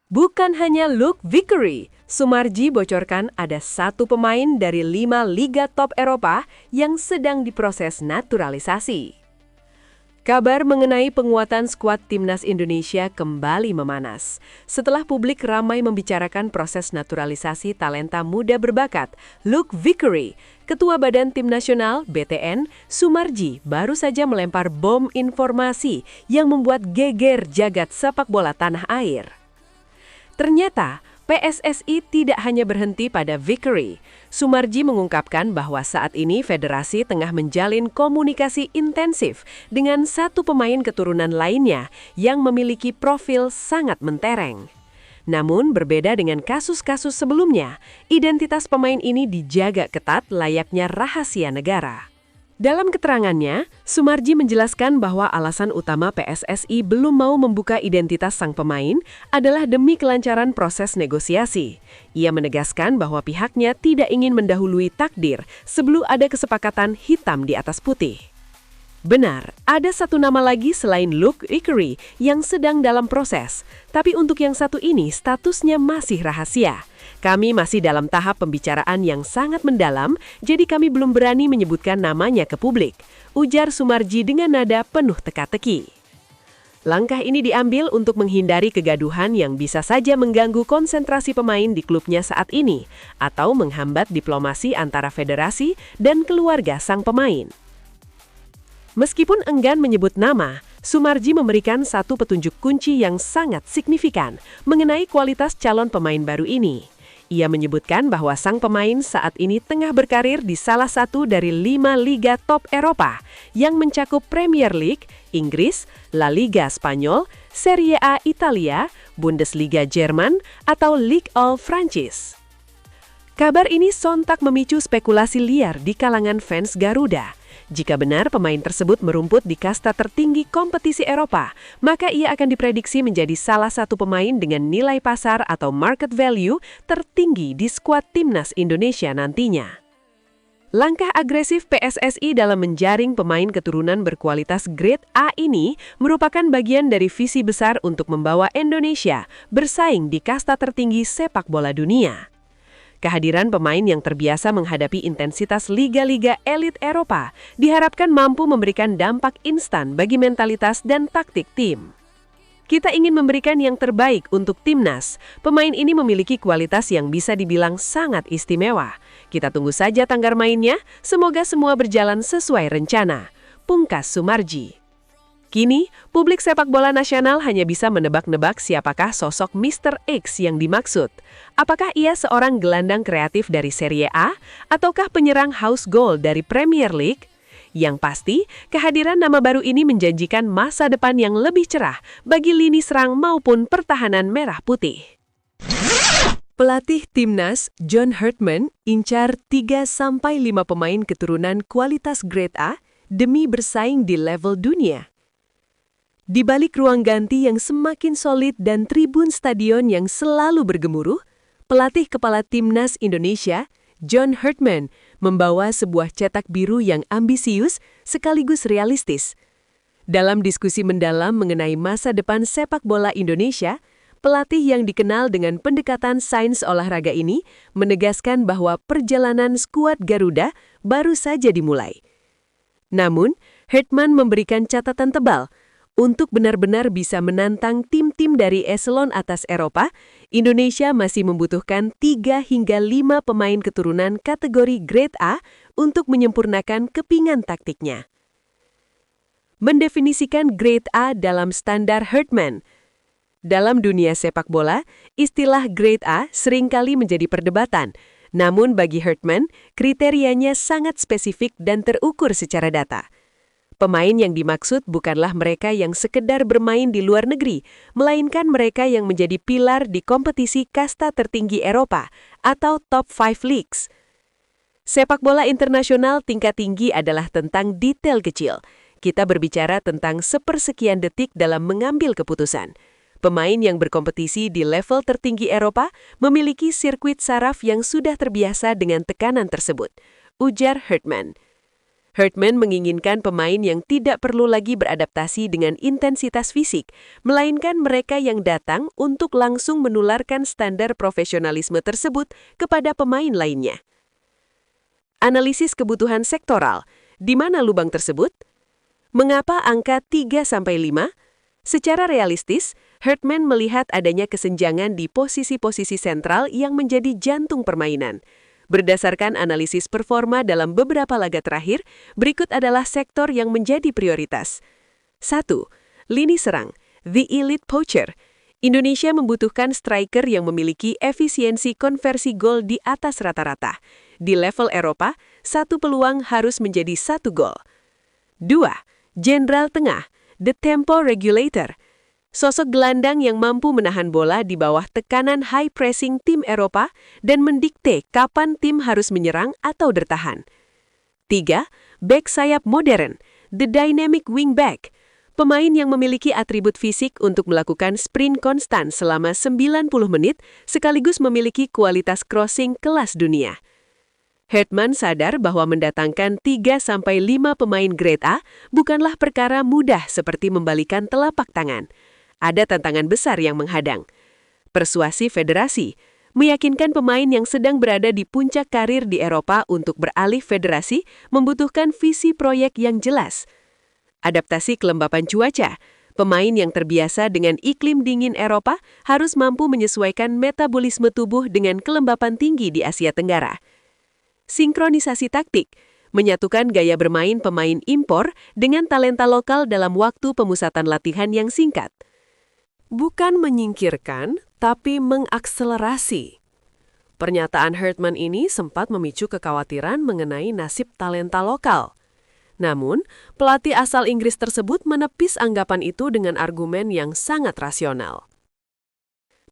Bukan hanya Luke Vickery, Soemarji bocorkan ada satu pemain dari 5 liga top Eropa yang sedang diproses naturalisasi. Kabar mengenai penguatan skuad timnas Indonesia kembali memanas. Setelah publik ramai membicarakan proses naturalisasi talenta muda berbakat, Luke Vickery, Ketua Badan Tim Nasional (BTN), Soemarji baru saja melempar bom informasi yang membuat geger jagat sepak bola tanah air. Ternyata, PSSI tidak hanya berhenti pada Vickery. Soemarji mengungkapkan bahwa saat ini federasi tengah menjalin komunikasi intensif dengan satu pemain keturunan lainnya yang memiliki profil sangat mentereng. Namun, berbeda dengan kasus-kasus sebelumnya, identitas pemain ini dijaga ketat layaknya rahasia negara. Dalam keterangannya, Soemarji menjelaskan bahwa alasan utama PSSI belum mau membuka identitas sang pemain adalah demi kelancaran proses negosiasi. Ia menegaskan bahwa pihaknya tidak ingin mendahului takdir sebelum ada kesepakatan hitam di atas putih. Benar, ada satu nama lagi selain Luke Vickery yang sedang dalam proses, tapi untuk yang satu ini statusnya masih rahasia. Kami masih dalam tahap pembicaraan yang sangat mendalam, jadi kami belum berani menyebutkan namanya ke publik, ujar Soemarji dengan nada penuh teka-teki. Langkah ini diambil untuk menghindari kegaduhan yang bisa saja mengganggu konsentrasi pemain di klubnya saat ini, atau menghambat diplomasi antara federasi dan keluarga sang pemain. Meskipun enggan menyebut nama, Soemarji memberikan satu petunjuk kunci yang sangat signifikan mengenai kualitas calon pemain baru ini. Ia menyebutkan bahwa sang pemain saat ini tengah berkarir di salah satu dari 5 liga top Eropa yang mencakup Premier League, Inggris, La Liga Spanyol, Serie A Italia, Bundesliga Jerman, atau Ligue 1 Prancis. Kabar ini sontak memicu spekulasi liar di kalangan fans Garuda. Jika benar pemain tersebut merumput di kasta tertinggi kompetisi Eropa, maka ia akan diprediksi menjadi salah satu pemain dengan nilai pasar atau market value tertinggi di skuad timnas Indonesia nantinya. Langkah agresif PSSI dalam menjaring pemain keturunan berkualitas grade A ini merupakan bagian dari visi besar untuk membawa Indonesia bersaing di kasta tertinggi sepak bola dunia. Kehadiran pemain yang terbiasa menghadapi intensitas liga-liga elit Eropa diharapkan mampu memberikan dampak instan bagi mentalitas dan taktik tim. Kita ingin memberikan yang terbaik untuk timnas. Pemain ini memiliki kualitas yang bisa dibilang sangat istimewa. Kita tunggu saja tanggal mainnya, semoga semua berjalan sesuai rencana. Pungkas Soemarji. Kini, publik sepak bola nasional hanya bisa menebak-nebak siapakah sosok Mr. X yang dimaksud. Apakah ia seorang gelandang kreatif dari Serie A, ataukah penyerang house goal dari Premier League? Yang pasti, kehadiran nama baru ini menjanjikan masa depan yang lebih cerah bagi lini serang maupun pertahanan merah putih. Pelatih timnas John Herdman incar 3-5 pemain keturunan kualitas grade A demi bersaing di level dunia. Di balik ruang ganti yang semakin solid dan tribun stadion yang selalu bergemuruh, pelatih kepala timnas Indonesia, John Herdman, membawa sebuah cetak biru yang ambisius sekaligus realistis. Dalam diskusi mendalam mengenai masa depan sepak bola Indonesia, pelatih yang dikenal dengan pendekatan sains olahraga ini menegaskan bahwa perjalanan skuad Garuda baru saja dimulai. Namun, Herdman memberikan catatan tebal. Untuk benar-benar bisa menantang tim-tim dari eselon atas Eropa, Indonesia masih membutuhkan 3 hingga 5 pemain keturunan kategori grade A untuk menyempurnakan kepingan taktiknya. Mendefinisikan grade A dalam standar Herdman. Dalam dunia sepak bola, istilah grade A seringkali menjadi perdebatan. Namun bagi Herdman, kriterianya sangat spesifik dan terukur secara data. Pemain yang dimaksud bukanlah mereka yang sekedar bermain di luar negeri, melainkan mereka yang menjadi pilar di kompetisi kasta tertinggi Eropa atau top 5 leagues. Sepak bola internasional tingkat tinggi adalah tentang detail kecil. Kita berbicara tentang sepersekian detik dalam mengambil keputusan. Pemain yang berkompetisi di level tertinggi Eropa memiliki sirkuit saraf yang sudah terbiasa dengan tekanan tersebut, ujar Herdman. Herdman menginginkan pemain yang tidak perlu lagi beradaptasi dengan intensitas fisik, melainkan mereka yang datang untuk langsung menularkan standar profesionalisme tersebut kepada pemain lainnya. Analisis kebutuhan sektoral. Di mana lubang tersebut? Mengapa angka 3-5? Secara realistis, Herdman melihat adanya kesenjangan di posisi-posisi sentral yang menjadi jantung permainan. Berdasarkan analisis performa dalam beberapa laga terakhir, berikut adalah sektor yang menjadi prioritas. 1. Lini serang, the elite poacher. Indonesia membutuhkan striker yang memiliki efisiensi konversi gol di atas rata-rata. Di level Eropa, satu peluang harus menjadi 1 gol. 2. Jenderal tengah, the tempo regulator. Sosok gelandang yang mampu menahan bola di bawah tekanan high pressing tim Eropa dan mendikte kapan tim harus menyerang atau bertahan. 3. Back sayap modern, the dynamic wingback. Pemain yang memiliki atribut fisik untuk melakukan sprint konstan selama 90 menit sekaligus memiliki kualitas crossing kelas dunia. Herdman sadar bahwa mendatangkan 3-5 pemain grade A bukanlah perkara mudah seperti membalikan telapak tangan. Ada tantangan besar yang menghadang. Persuasi federasi, meyakinkan pemain yang sedang berada di puncak karir di Eropa untuk beralih federasi membutuhkan visi proyek yang jelas. Adaptasi kelembapan cuaca, pemain yang terbiasa dengan iklim dingin Eropa harus mampu menyesuaikan metabolisme tubuh dengan kelembapan tinggi di Asia Tenggara. Sinkronisasi taktik, menyatukan gaya bermain pemain impor dengan talenta lokal dalam waktu pemusatan latihan yang singkat. Bukan menyingkirkan, tapi mengakselerasi. Pernyataan Herdman ini sempat memicu kekhawatiran mengenai nasib talenta lokal. Namun, pelatih asal Inggris tersebut menepis anggapan itu dengan argumen yang sangat rasional.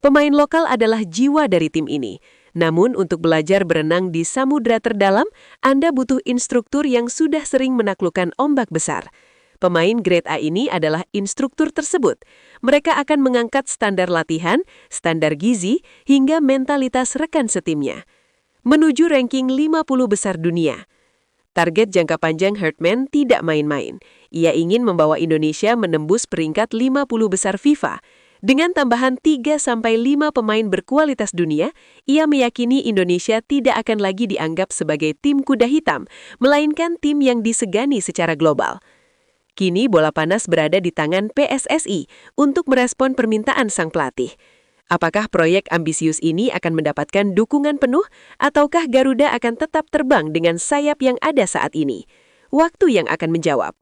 Pemain lokal adalah jiwa dari tim ini. Namun, untuk belajar berenang di samudra terdalam, Anda butuh instruktur yang sudah sering menaklukkan ombak besar. Pemain grade A ini adalah instruktur tersebut. Mereka akan mengangkat standar latihan, standar gizi, hingga mentalitas rekan setimnya. Menuju ranking 50 besar dunia. Target jangka panjang Herdman tidak main-main. Ia ingin membawa Indonesia menembus peringkat 50 besar FIFA. Dengan tambahan 3-5 pemain berkualitas dunia, ia meyakini Indonesia tidak akan lagi dianggap sebagai tim kuda hitam, melainkan tim yang disegani secara global. Kini bola panas berada di tangan PSSI untuk merespon permintaan sang pelatih. Apakah proyek ambisius ini akan mendapatkan dukungan penuh ataukah Garuda akan tetap terbang dengan sayap yang ada saat ini? Waktu yang akan menjawab.